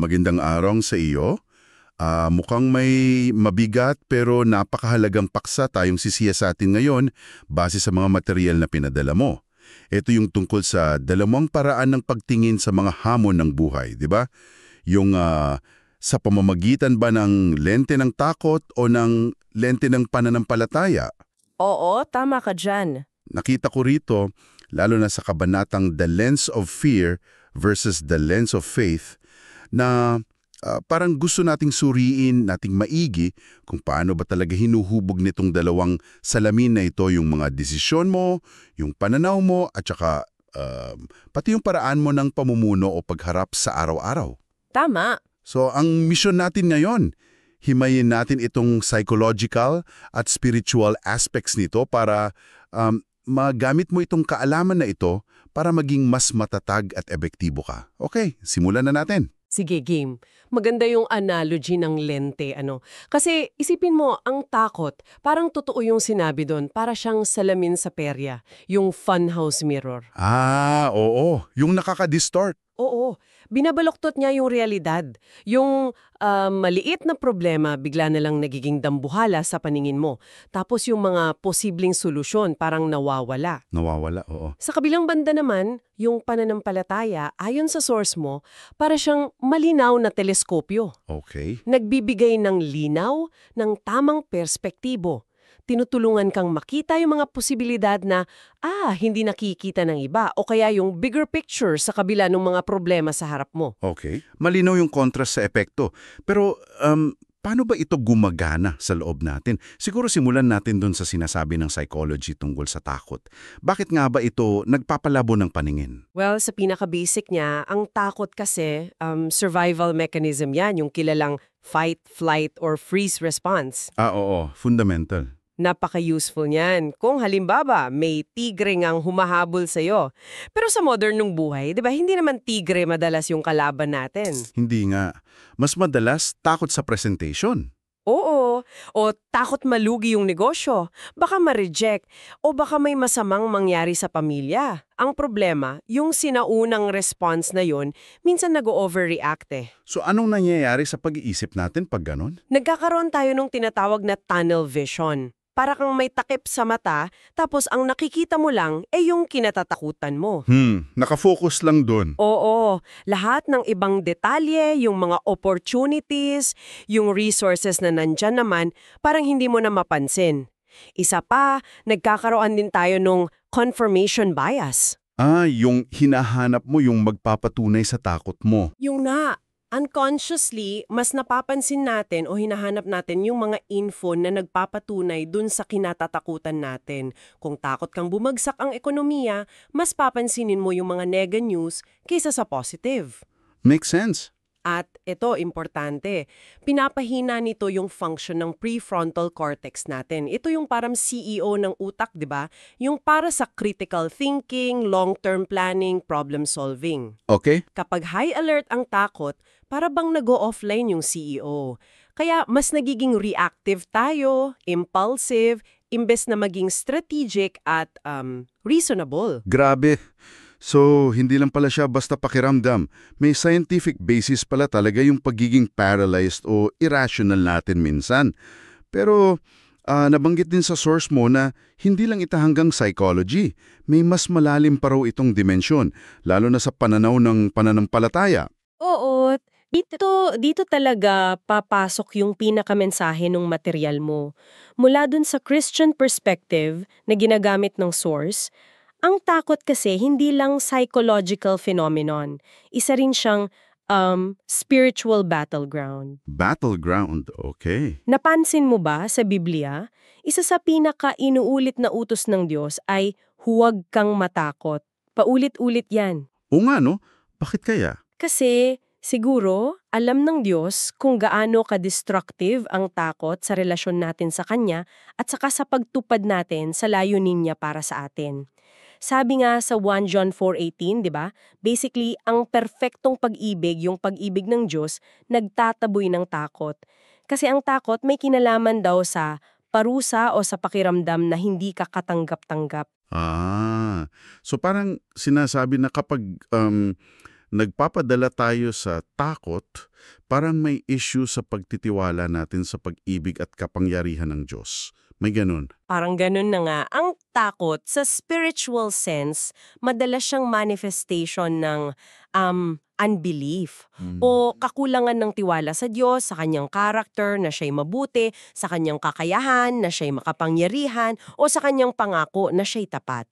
Magandang araw sa iyo. Mukhang may mabigat pero napakahalagang paksa tayong sisiyasatin ngayon base sa mga material na pinadala mo. Ito yung tungkol sa dalawang paraan ng pagtingin sa mga hamon ng buhay, di ba? Yung sa pamamagitan ba ng lente ng takot o ng lente ng pananampalataya? Oo, tama ka dyan. Nakita ko rito, lalo na sa kabanatang The Lens of Fear versus the Lens of Faith, na parang gusto nating suriin, nating maigi kung paano ba talaga hinuhubog nitong dalawang salamin na ito yung mga desisyon mo, yung pananaw mo, at saka pati yung paraan mo ng pamumuno o pagharap sa araw-araw. Tama. So, ang mission natin ngayon, himayin natin itong psychological at spiritual aspects nito para magamit mo itong kaalaman na ito para maging mas matatag at epektibo ka. Okay, simulan na natin. Sige, game. Maganda yung analogy ng lente, ano. Kasi isipin mo, ang takot, parang totoo yung sinabi doon, para siyang salamin sa perya, yung funhouse mirror. Oo. Yung nakaka-distort. Oo, binabaluktot niya yung realidad. Yung maliit na problema, bigla na lang nagiging dambuhala sa paningin mo. Tapos yung mga posibleng solusyon, parang nawawala. Nawawala, oo. Sa kabilang banda naman, yung pananampalataya, ayon sa source mo, para siyang malinaw na teleskopyo. Okay. Nagbibigay ng linaw, ng tamang perspektibo. Tinutulungan kang makita yung mga posibilidad na, hindi nakikita ng iba, o kaya yung bigger picture sa kabila ng mga problema sa harap mo. Okay. Malinaw yung contrast sa epekto. Pero, paano ba ito gumagana sa loob natin? Siguro simulan natin dun sa sinasabi ng psychology tungkol sa takot. Bakit nga ba ito nagpapalabo ng paningin? Well, sa pinaka-basic niya, ang takot kasi, survival mechanism yan, yung kilalang fight, flight, or freeze response. Oo. Fundamental. Napaka-useful niyan. Kung halimbawa, may tigre ngang humahabol sa'yo. Pero sa modernong buhay, di ba, hindi naman tigre madalas yung kalaban natin. Hindi nga. Mas madalas, takot sa presentation. Oo. O takot malugi yung negosyo. Baka ma-reject. O baka may masamang mangyari sa pamilya. Ang problema, yung sinaunang response na yun, minsan nag-overreact eh. So anong nangyayari sa pag-iisip natin pag ganon? Nagkakaroon tayo ng tinatawag na tunnel vision. Para kang may takip sa mata, tapos ang nakikita mo lang ay yung kinatatakutan mo. Nakafocus lang dun. Oo, lahat ng ibang detalye, yung mga opportunities, yung resources na nandyan naman, parang hindi mo na mapansin. Isa pa, nagkakaroon din tayo ng confirmation bias. Yung hinahanap mo yung magpapatunay sa takot mo. Yung unconsciously, mas napapansin natin o hinahanap natin yung mga info na nagpapatunay dun sa kinatatakutan natin. Kung takot kang bumagsak ang ekonomiya, mas papansinin mo yung mga nega news kaysa sa positive. Makes sense. At ito, importante, pinapahina nito yung function ng prefrontal cortex natin. Ito yung parang CEO ng utak, di ba? Yung para sa critical thinking, long-term planning, problem solving. Okay? Kapag high alert ang takot, para bang nag-o-offline yung CEO. Kaya mas nagiging reactive tayo, impulsive, imbes na maging strategic at reasonable. Grabe. So, hindi lang pala siya basta pakiramdam. May scientific basis pala talaga yung pagiging paralyzed o irrational natin minsan. Pero, nabanggit din sa source mo na hindi lang ito hanggang psychology. May mas malalim pa raw itong dimensyon, lalo na sa pananaw ng pananampalataya. Oo, dito talaga papasok yung pinakamensahe ng material mo. Mula dun sa Christian perspective na ginagamit ng source, ang takot kasi hindi lang psychological phenomenon. Isa rin siyang spiritual battleground. Battleground, okay. Napansin mo ba sa Biblia, isa sa pinaka-inuulit na utos ng Diyos ay huwag kang matakot. Paulit-ulit yan. O nga no, bakit kaya? Kasi siguro, alam ng Diyos kung gaano ka-destructive ang takot sa relasyon natin sa Kanya at saka sa pagtupad natin sa layunin niya para sa atin. Sabi nga sa 1 John 4:18, 'di ba? Basically, ang perpektong pag-ibig, yung pag-ibig ng Diyos, nagtataboy ng takot. Kasi ang takot may kinalaman daw sa parusa o sa pakiramdam na hindi ka katanggap-tanggap. So parang sinasabi na kapag nagpapadala tayo sa takot, parang may issue sa pagtitiwala natin sa pag-ibig at kapangyarihan ng Diyos. May ganun. Parang ganun na nga. Ang takot, sa spiritual sense, madalas siyang manifestation ng unbelief o kakulangan ng tiwala sa Diyos, sa kanyang character na siya'y mabuti, sa kanyang kakayahan na siya'y makapangyarihan, o sa kanyang pangako na siya'y tapat.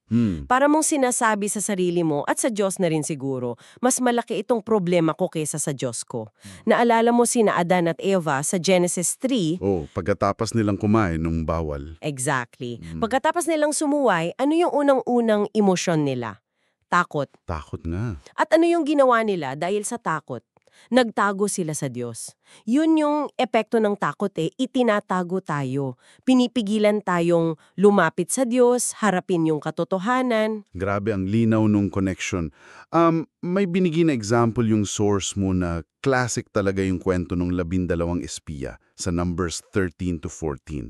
Para mong sinasabi sa sarili mo at sa Diyos na rin siguro, mas malaki itong problema ko kaysa sa Diyos ko. Naalala mo sina Adan at Eva sa Genesis 3. Pagkatapos nilang kumain ng bawal. Exactly. Pagkatapos nilang sumuway, ano yung unang-unang emosyon nila? Takot. Takot nga. At ano yung ginawa nila dahil sa takot? Nagtago sila sa Diyos. Yun yung epekto ng takot itinatago tayo. Pinipigilan tayong lumapit sa Diyos, harapin yung katotohanan. Grabe ang linaw nung connection. May binigay na example yung source mo na classic talaga yung kwento ng 12 espiya sa Numbers 13 to 14.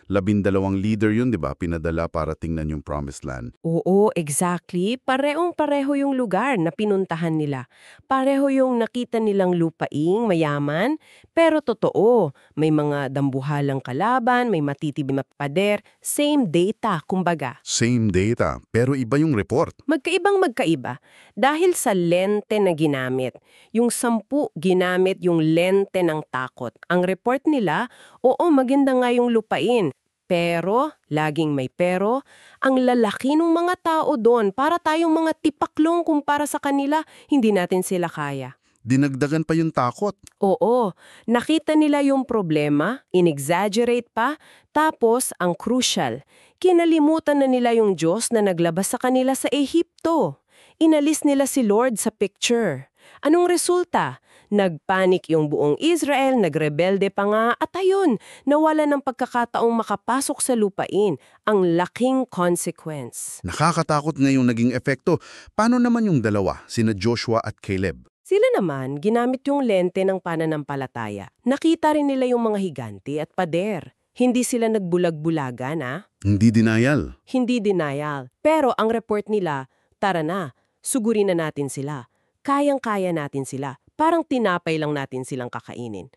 12 leader yun, di ba? Pinadala para tingnan yung promised land. Oo, exactly. Parehong-pareho yung lugar na pinuntahan nila. Pareho yung nakita nilang lupaing, mayaman. Pero totoo, may mga dambuhalang kalaban, may matitibim na pader. Same data, kumbaga. Same data, pero iba yung report. Magkaibang magkaiba. Dahil sa lente na ginamit. Yung 10 ginamit yung lente ng takot. Ang report nila, oo, maganda nga yung lupain. Pero, laging may pero, ang lalaki ng mga tao doon, para tayong mga tipaklong kumpara sa kanila, hindi natin sila kaya. Dinagdagan pa yung takot. Oo, nakita nila yung problema, in-exaggerate pa, tapos ang crucial, kinalimutan na nila yung Diyos na naglabas sa kanila sa Ehipto. Inalis nila si Lord sa picture. Anong resulta? Nagpanik yung buong Israel, nagrebelde pa nga, at ayun, nawala ng pagkakataong makapasok sa lupain. Ang laking consequence. Nakakatakot nga yung naging epekto. Paano naman yung dalawa, sina Joshua at Caleb? Sila naman, ginamit yung lente ng pananampalataya. Nakita rin nila yung mga higanti at pader. Hindi sila nagbulag-bulagan, Hindi denial. Hindi denial. Pero ang report nila, tara na, sugurin na natin sila. Kayang-kaya natin sila. Parang tinapay lang natin silang kakainin.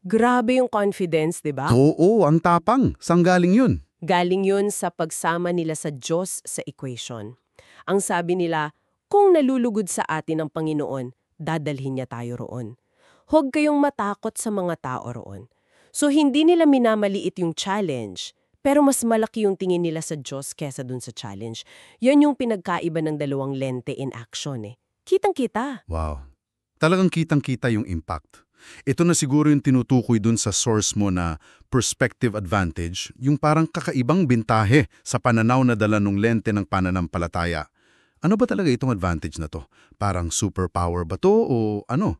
Grabe yung confidence, di ba? Oo, ang tapang. Saan galing yun? Galing yun sa pagsama nila sa Diyos sa equation. Ang sabi nila, kung nalulugod sa atin ang Panginoon, dadalhin niya tayo roon. Huwag kayong matakot sa mga tao roon. So hindi nila minamaliit yung challenge, pero mas malaki yung tingin nila sa Diyos kesa dun sa challenge. Yan yung pinagkaiba ng dalawang lente in action. Kitang-kita. Wow. Talagang kitang-kita yung impact. Ito na siguro yung tinutukoy dun sa source mo na perspective advantage, yung parang kakaibang bintahe sa pananaw na dala ng lente ng pananampalataya. Ano ba talaga itong advantage na to? Parang superpower ba to o ano?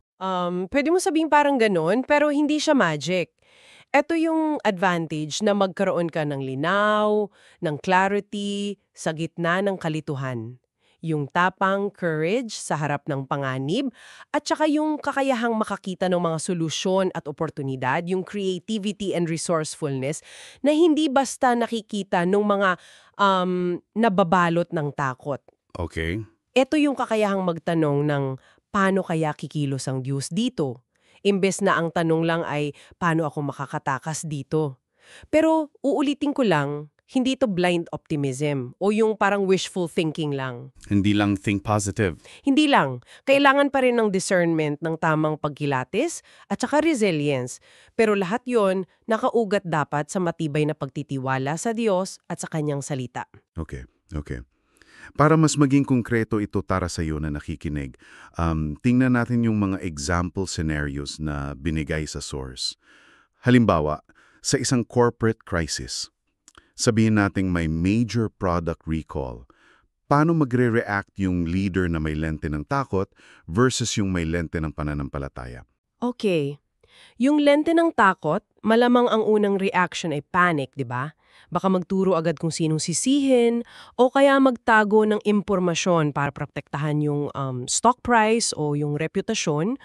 Pwede mo sabihing parang ganon, pero hindi siya magic. Ito yung advantage na magkaroon ka ng linaw, ng clarity, sa gitna ng kalituhan. Yung tapang, courage sa harap ng panganib, at saka yung kakayahang makakita ng mga solusyon at oportunidad, yung creativity and resourcefulness na hindi basta nakikita ng mga nababalot ng takot. Okay. Ito yung kakayahang magtanong ng paano kaya kikilos ang Diyos dito? Imbes na ang tanong lang ay paano ako makakatakas dito? Pero uulitin ko lang, hindi ito blind optimism o yung parang wishful thinking lang. Hindi lang think positive. Hindi lang. Kailangan pa rin ng discernment ng tamang pagkilatis at saka resilience. Pero lahat yon nakaugat dapat sa matibay na pagtitiwala sa Diyos at sa Kanyang salita. Okay. Para mas maging konkreto ito para sa iyo na nakikinig, tingnan natin yung mga example scenarios na binigay sa source. Halimbawa, sa isang corporate crisis, sabihin nating may major product recall. Paano magre-react yung leader na may lente ng takot versus yung may lente ng pananampalataya? Okay. Yung lente ng takot, malamang ang unang reaction ay panic, di ba? Baka magturo agad kung sinong sisihin o kaya magtago ng impormasyon para protektahan yung stock price o yung reputasyon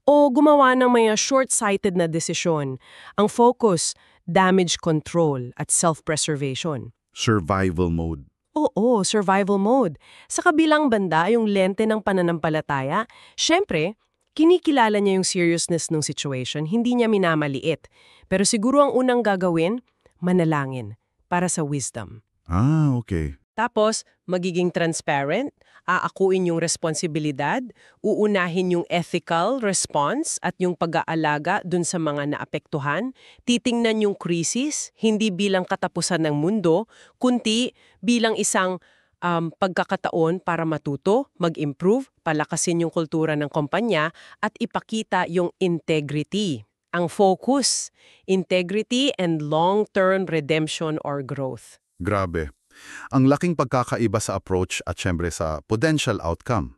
o gumawa ng mga short-sighted na desisyon. Ang focus, damage control at self-preservation. Survival mode. Oo, survival mode. Sa kabilang banda, yung lente ng pananampalataya, syempre, kinikilala niya yung seriousness ng situation, hindi niya minamaliit. Pero siguro ang unang gagawin, manalangin para sa wisdom. Ah, okay. Tapos, magiging transparent, aakuin yung responsibilidad, uunahin yung ethical response at yung pag-aalaga dun sa mga naapektuhan, titingnan yung krisis, hindi bilang katapusan ng mundo, kundi bilang isang pagkakataon para matuto, mag-improve, palakasin yung kultura ng kumpanya at ipakita yung integrity. Ang focus, integrity and long-term redemption or growth. Grabe. Ang laking pagkakaiba sa approach at syempre sa potential outcome.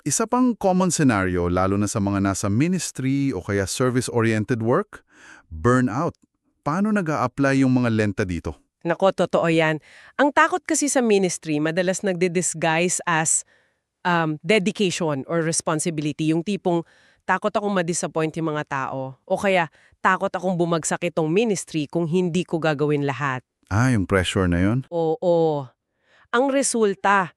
Isa pang common scenario, lalo na sa mga nasa ministry o kaya service-oriented work, burnout. Paano nag-a-apply yung mga lenta dito? Nako, totoo yan. Ang takot kasi sa ministry, madalas nagdi-disguise as dedication or responsibility. Yung tipong, takot akong ma-disappoint yung mga tao. O kaya, takot akong bumagsak itong ministry kung hindi ko gagawin lahat. Ah, yung pressure na yun? Oo. Ang resulta,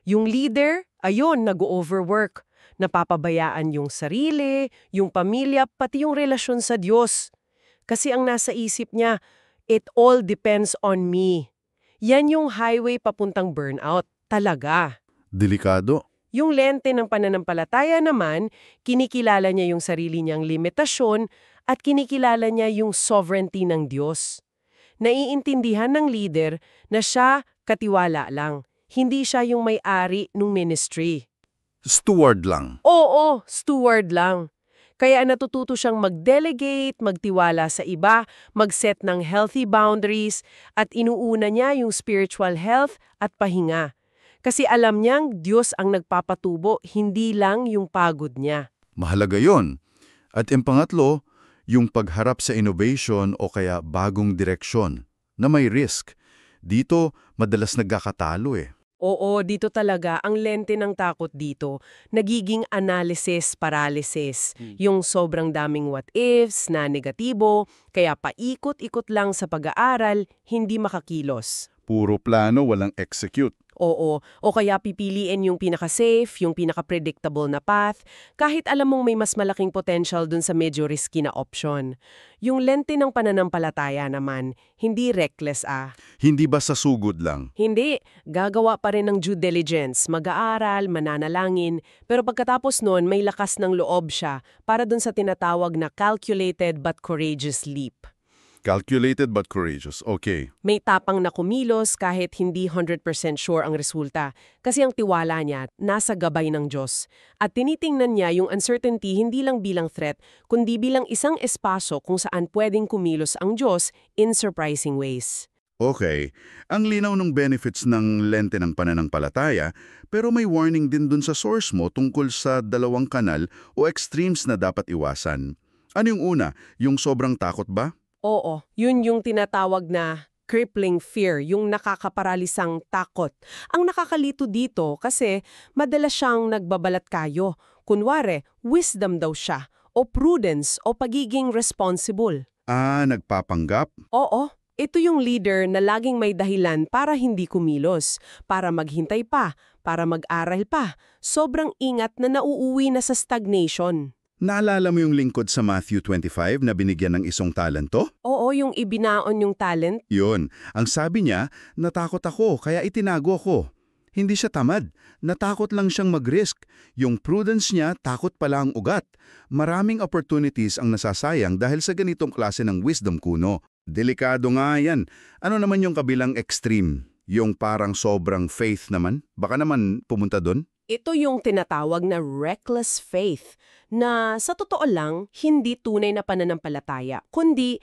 yung leader, ayun, nag-overwork. Napapabayaan yung sarili, yung pamilya, pati yung relasyon sa Diyos. Kasi ang nasa isip niya, it all depends on me. Yan yung highway papuntang burnout. Talaga. Delikado. Yung lente ng pananampalataya naman, kinikilala niya yung sarili niyang limitasyon at kinikilala niya yung sovereignty ng Diyos. Naiintindihan ng leader na siya katiwala lang. Hindi siya yung may-ari ng ministry. Steward lang. Oo, steward lang. Kaya natututo siyang mag-delegate, magtiwala sa iba, mag-set ng healthy boundaries, at inuuna niya yung spiritual health at pahinga. Kasi alam niyang Diyos ang nagpapatubo, hindi lang yung pagod niya. Mahalaga yon. At yung pangatlo, yung pagharap sa innovation o kaya bagong direksyon na may risk. Dito, madalas nagkakatalo eh. Oo, dito talaga, ang lente ng takot dito, nagiging analysis paralysis. Yung sobrang daming what-ifs na negatibo, kaya paikot-ikot lang sa pag-aaral, hindi makakilos. Puro plano, walang execute. Oo, o kaya pipiliin yung pinaka-safe, yung pinaka-predictable na path, kahit alam mong may mas malaking potential dun sa medyo risky na option. Yung lente ng pananampalataya naman, hindi reckless Hindi ba sa sugod lang? Hindi, gagawa pa rin ng due diligence, mag-aaral, mananalangin, pero pagkatapos nun may lakas ng loob siya para dun sa tinatawag na calculated but courageous leap. Calculated but courageous. Okay. May tapang na kumilos kahit hindi 100% sure ang resulta kasi ang tiwala niya nasa gabay ng Diyos. At tinitingnan niya yung uncertainty hindi lang bilang threat, kundi bilang isang espaso kung saan pwedeng kumilos ang Diyos in surprising ways. Okay. Ang linaw ng benefits ng lente ng pananampalataya, pero may warning din dun sa source mo tungkol sa dalawang kanal o extremes na dapat iwasan. Ano yung una? Yung sobrang takot ba? Oo, yun yung tinatawag na crippling fear, yung nakakaparalisang takot. Ang nakakalito dito kasi madalas siyang nagbabalat kayo. Kunwari, wisdom daw siya, o prudence, o pagiging responsible. Ah, nagpapanggap? Oo, ito yung leader na laging may dahilan para hindi kumilos, para maghintay pa, para mag-aral pa. Sobrang ingat na nauuwi na sa stagnation. Naalala mo yung lingkod sa Matthew 25 na binigyan ng isang talento? Oo, yung ibinaon yung talent. Yun. Ang sabi niya, natakot ako kaya itinago ako. Hindi siya tamad. Natakot lang siyang mag-risk. Yung prudence niya, takot pala ang ugat. Maraming opportunities ang nasasayang dahil sa ganitong klase ng wisdom kuno. Delikado nga yan. Ano naman yung kabilang extreme? Yung parang sobrang faith naman? Baka naman pumunta doon? Ito yung tinatawag na reckless faith na sa totoo lang hindi tunay na pananampalataya, kundi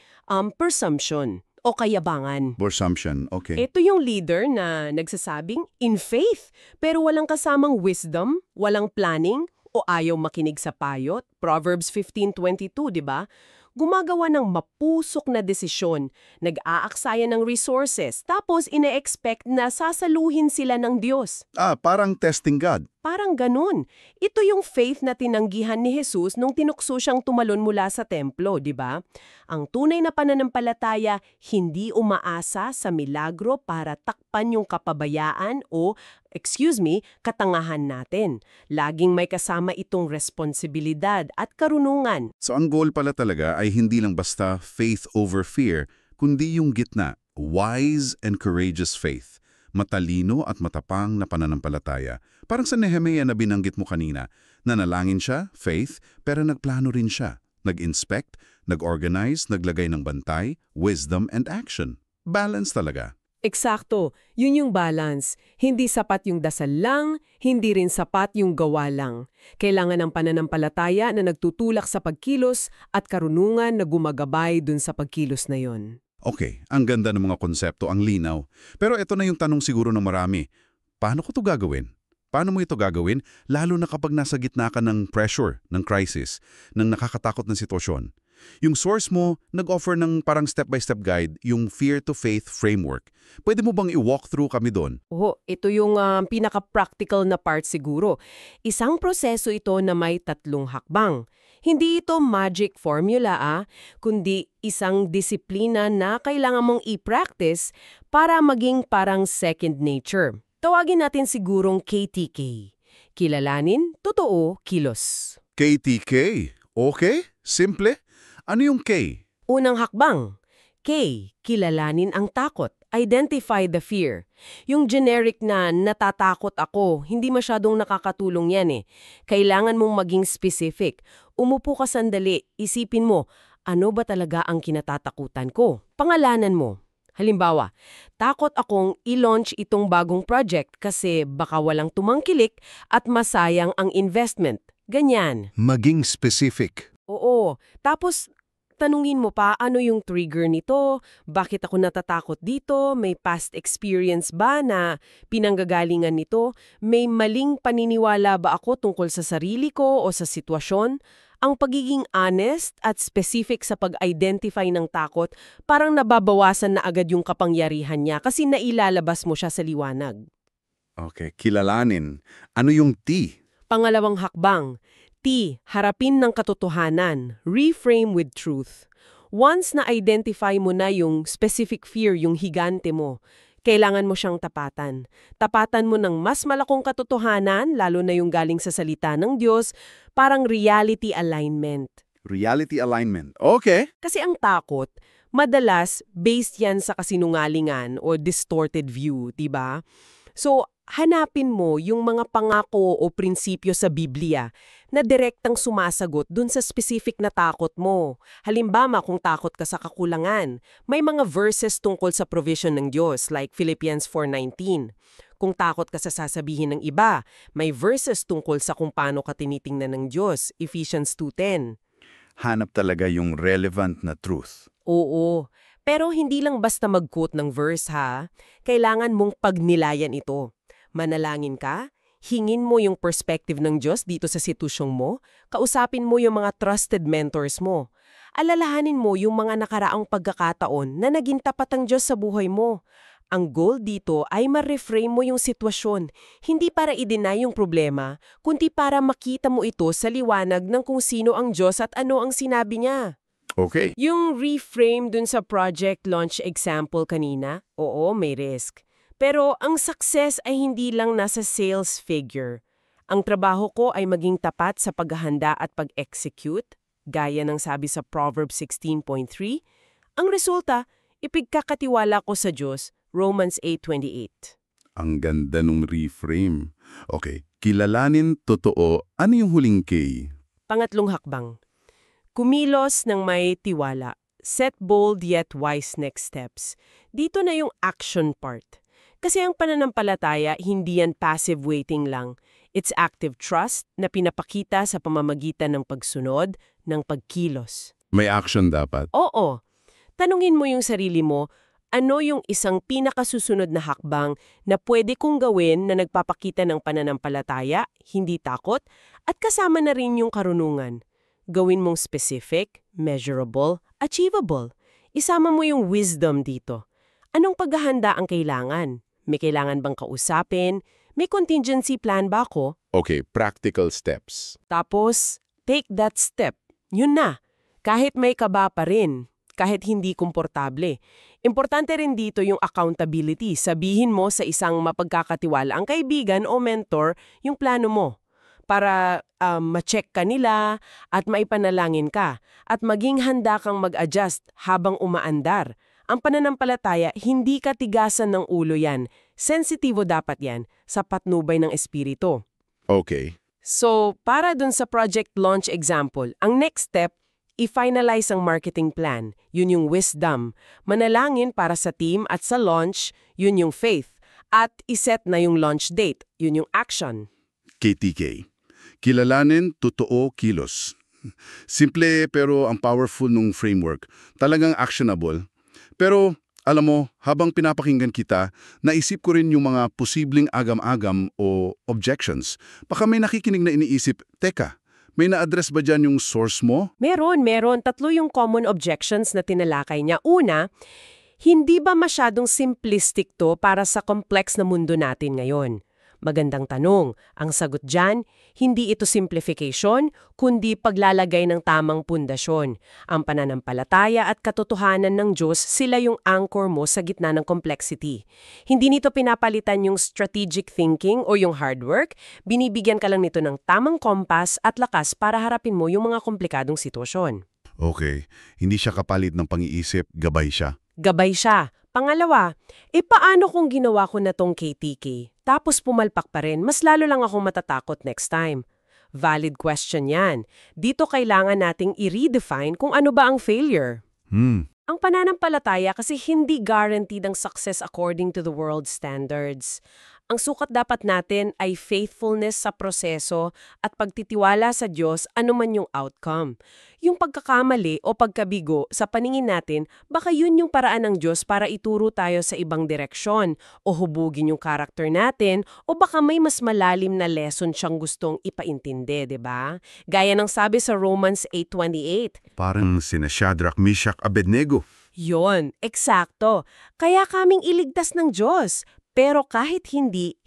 presumption o kayabangan. Presumption, okay. Ito yung leader na nagsasabing in faith pero walang kasamang wisdom, walang planning o ayaw makinig sa payot. Proverbs 15:22, di ba? gumagawa ng mapusok na desisyon, nag-aaksaya ng resources, tapos ine-expect na sasaluhin sila ng Diyos. Parang testing God. Parang ganun. Ito yung faith na tinanggihan ni Jesus nung tinukso siyang tumalon mula sa templo, di ba? Ang tunay na pananampalataya, hindi umaasa sa milagro para takpan yung kapabayaan o, katangahan natin. Laging may kasama itong responsibilidad at karunungan. So ang goal pala talaga ay hindi lang basta faith over fear, kundi yung gitna, wise and courageous faith. Matalino at matapang na pananampalataya. Parang sa Nehemiah na binanggit mo kanina, nanalangin siya, faith, pero nagplano rin siya. Nag-inspect, nag-organize, naglagay ng bantay, wisdom and action. Balance talaga. Eksakto, yun yung balance. Hindi sapat yung dasal lang, hindi rin sapat yung gawa lang. Kailangan ng pananampalataya na nagtutulak sa pagkilos at karunungan na gumagabay dun sa pagkilos na yon. Okay, ang ganda ng mga konsepto, ang linaw. Pero ito na yung tanong siguro ng marami. Paano ko ito gagawin? Paano mo ito gagawin? Lalo na kapag nasa gitna ka ng pressure, ng crisis, ng nakakatakot na sitwasyon. Yung source mo, nag-offer ng parang step-by-step guide, yung Fear to Faith framework. Pwede mo bang i-walk through kami doon? Ito yung pinaka-practical na part siguro. Isang proseso ito na may 3 hakbang. Hindi ito magic formula kundi isang disiplina na kailangan mong i-practice para maging parang second nature. Tawagin natin sigurong KTK. Kilalanin, totoo, kilos. KTK. Okay? Simple? Ano yung K? Unang hakbang. K. Kilalanin ang takot. Identify the fear. Yung generic na natatakot ako, hindi masyadong nakakatulong yan eh. Kailangan mong maging specific. Umupo ka sandali, isipin mo, ano ba talaga ang kinatatakutan ko? Pangalanan mo. Halimbawa, takot akong i-launch itong bagong project kasi baka walang tumangkilik at masayang ang investment. Ganyan. Maging specific. Oo. Tapos, tanungin mo pa ano yung trigger nito, bakit ako natatakot dito, may past experience ba na pinanggagalingan nito, may maling paniniwala ba ako tungkol sa sarili ko o sa sitwasyon. Ang pagiging honest at specific sa pag-identify ng takot, parang nababawasan na agad yung kapangyarihan niya kasi nailalabas mo siya sa liwanag. Okay, kilalanin. Ano yung T? Pangalawang hakbang. T. Harapin ng katotohanan. Reframe with truth. Once na-identify mo na yung specific fear, yung higante mo, kailangan mo siyang tapatan. Tapatan mo ng mas malakong katotohanan, lalo na yung galing sa salita ng Diyos, parang reality alignment. Reality alignment. Okay. Kasi ang takot, madalas based yan sa kasinungalingan o distorted view, diba? So, hanapin mo yung mga pangako o prinsipyo sa Biblia na direktang sumasagot dun sa specific na takot mo. Halimbawa, kung takot ka sa kakulangan, may mga verses tungkol sa provision ng Diyos like Philippians 4:19. Kung takot ka sa sasabihin ng iba, may verses tungkol sa kung paano ka tinitingnan ng Diyos, Ephesians 2:10. Hanap talaga yung relevant na truth. Oo, pero hindi lang basta mag-quote ng verse ha. Kailangan mong pagnilayan ito. Manalangin ka, hingin mo yung perspective ng Diyos dito sa sitwasyong mo, kausapin mo yung mga trusted mentors mo. Alalahanin mo yung mga nakaraang pagkakataon na naging tapat ang Diyos sa buhay mo. Ang goal dito ay ma-reframe mo yung sitwasyon, hindi para i-deny yung problema, kundi para makita mo ito sa liwanag ng kung sino ang Diyos at ano ang sinabi niya. Okay. Yung reframe dun sa project launch example kanina, oo, may risk. Pero ang success ay hindi lang nasa sales figure. Ang trabaho ko ay maging tapat sa paghahanda at pag-execute, gaya ng sabi sa Proverbs 16:3. Ang resulta, ipigkakatiwala ko sa Diyos, Romans 8:28. Ang ganda nung reframe. Okay, kilalanin totoo. Ano yung huling K? Pangatlong hakbang. Kumilos ng may tiwala. Set bold yet wise next steps. Dito na yung action part. Kasi ang pananampalataya, hindi yan passive waiting lang. It's active trust na pinapakita sa pamamagitan ng pagsunod, ng pagkilos. May action dapat. Oo. Tanungin mo yung sarili mo, ano yung isang pinakasusunod na hakbang na pwede kong gawin na nagpapakita ng pananampalataya, hindi takot, at kasama na rin yung karunungan. Gawin mong specific, measurable, achievable. Isama mo yung wisdom dito. Anong paghahanda ang kailangan? May kailangan bang kausapin? May contingency plan ba ako? Okay, practical steps. Tapos, take that step. Yun na. Kahit may kaba pa rin. Kahit hindi komportable. Importante rin dito yung accountability. Sabihin mo sa isang mapagkakatiwalaang kaibigan o mentor yung plano mo para ma-check ka nila at maipanalangin ka at maging handa kang mag-adjust habang umaandar. Ang pananampalataya, hindi ka tigasan ng ulo yan. Sensitibo dapat yan sa patnubay ng espiritu. Okay. So, para dun sa project launch example, ang next step, i-finalize ang marketing plan. Yun yung wisdom. Manalangin para sa team at sa launch, yun yung faith. At iset na yung launch date, yun yung action. KTK. Kilalanin, totoo, kilos. Simple pero ang powerful nung framework. Talagang actionable. Pero, alam mo, habang pinapakinggan kita, naisip ko rin yung mga posibleng agam-agam o objections. Baka may nakikinig na iniisip, teka, may na-address ba dyan yung source mo? Meron. Tatlo yung common objections na tinalakay niya. Una, hindi ba masyadong simplistic to para sa complex na mundo natin ngayon? Magandang tanong. Ang sagot dyan, hindi ito simplification, kundi paglalagay ng tamang pundasyon. Ang pananampalataya at katotohanan ng Diyos, sila yung anchor mo sa gitna ng complexity. Hindi nito pinapalitan yung strategic thinking o yung hard work, binibigyan ka lang nito ng tamang kompas at lakas para harapin mo yung mga komplikadong sitwasyon. Okay, hindi siya kapalit ng pang-iisip, gabay siya. Gabay siya. Pangalawa, paano kung ginawa ko na tong KTK? Tapos pumalpak pa rin, mas lalo lang akong matatakot next time. Valid question yan. Dito kailangan nating i-redefine kung ano ba ang failure. Ang pananampalataya kasi hindi guaranteed ang success according to the world standards. Ang sukat dapat natin ay faithfulness sa proseso at pagtitiwala sa Diyos anuman yung outcome. Yung pagkakamali o pagkabigo sa paningin natin, baka yun yung paraan ng Diyos para ituro tayo sa ibang direksyon o hubugin yung karakter natin o baka may mas malalim na lesson siyang gustong ipaintindi, di ba? Gaya ng sabi sa Romans 8:28. Parang sina Shadrach, Meshach, Abednego. Yon, eksakto. Kaya kaming iligtas ng Diyos. Pero kahit hindi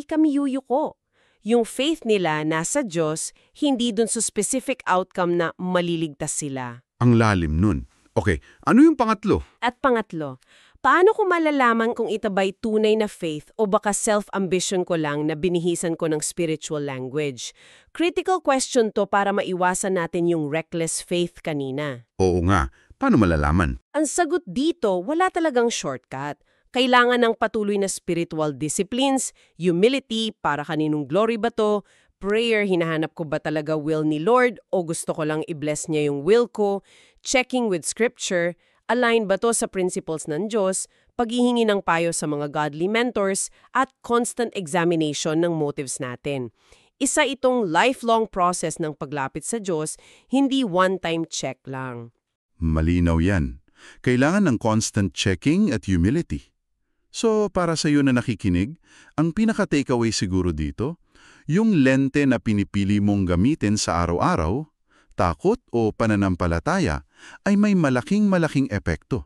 kami yuyuko. Yung faith nila nasa Diyos, hindi dun sa specific outcome na maliligtas sila. Ang lalim nun. Okay, ano yung pangatlo? At pangatlo, paano ko malalaman kung ito ba'y tunay na faith o baka self-ambition ko lang na binihisan ko ng spiritual language? Critical question to para maiwasan natin yung reckless faith kanina. Oo nga, paano malalaman? Ang sagot dito, wala talagang shortcut. Kailangan ng patuloy na spiritual disciplines, humility, para kaninong glory ba to, prayer, hinahanap ko ba talaga will ni Lord o gusto ko lang i-bless niya yung will ko, checking with scripture, align ba to sa principles ng Diyos, paghihingi ng payo sa mga godly mentors, at constant examination ng motives natin. Isa itong lifelong process ng paglapit sa Diyos, hindi one-time check lang. Malinaw yan. Kailangan ng constant checking at humility. So, para sa iyo na nakikinig, ang pinaka-takeaway siguro dito, yung lente na pinipili mong gamitin sa araw-araw, takot o pananampalataya, ay may malaking epekto.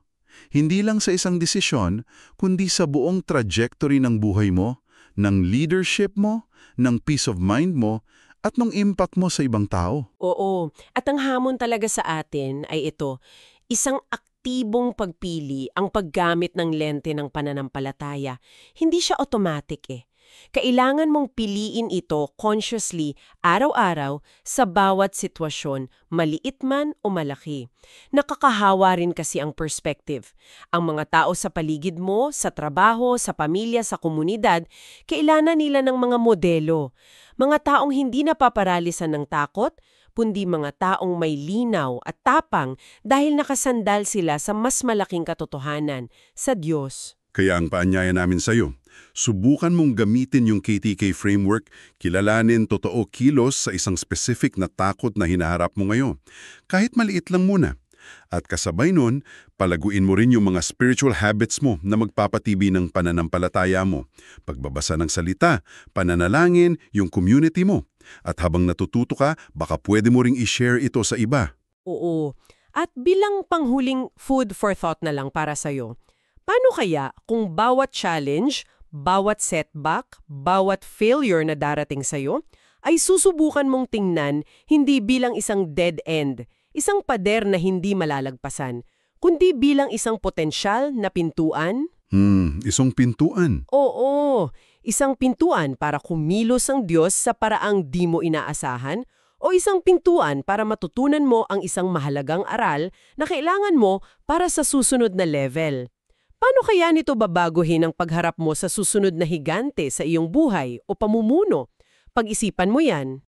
Hindi lang sa isang desisyon, kundi sa buong trajectory ng buhay mo, ng leadership mo, ng peace of mind mo, at ng impact mo sa ibang tao. Oo, at ang hamon talaga sa atin ay ito, isang aktibong pagpili ang paggamit ng lente ng pananampalataya. Hindi siya automatic eh. Kailangan mong piliin ito consciously, araw-araw, sa bawat sitwasyon, maliit man o malaki. Nakakahawa rin kasi ang perspective. Ang mga tao sa paligid mo, sa trabaho, sa pamilya, sa komunidad, kailangan nila ng mga modelo. Mga taong hindi napaparalisan ng takot, kundi mga taong may linaw at tapang dahil nakasandal sila sa mas malaking katotohanan, sa Diyos. Kaya ang paanyaya namin sa iyo, subukan mong gamitin yung KTK framework, kilalanin totoo kilos sa isang specific na takot na hinaharap mo ngayon. Kahit maliit lang muna. At kasabay nun, palaguin mo rin yung mga spiritual habits mo na magpapatibay ng pananampalataya mo. Pagbabasa ng salita, pananalangin, yung community mo. At habang natututo ka, baka pwede mo ring i-share ito sa iba. Oo. At bilang panghuling food for thought na lang para sa'yo, paano kaya kung bawat challenge, bawat setback, bawat failure na darating sa'yo, ay susubukan mong tingnan hindi bilang isang dead end, isang pader na hindi malalagpasan, kundi bilang isang potensyal na pintuan? Isang pintuan. Oo, isang pintuan para kumilos ang Diyos sa paraang di mo inaasahan o isang pintuan para matutunan mo ang isang mahalagang aral na kailangan mo para sa susunod na level. Paano kaya nito babaguhin ang pagharap mo sa susunod na higante sa iyong buhay o pamumuno? Pag-isipan mo yan.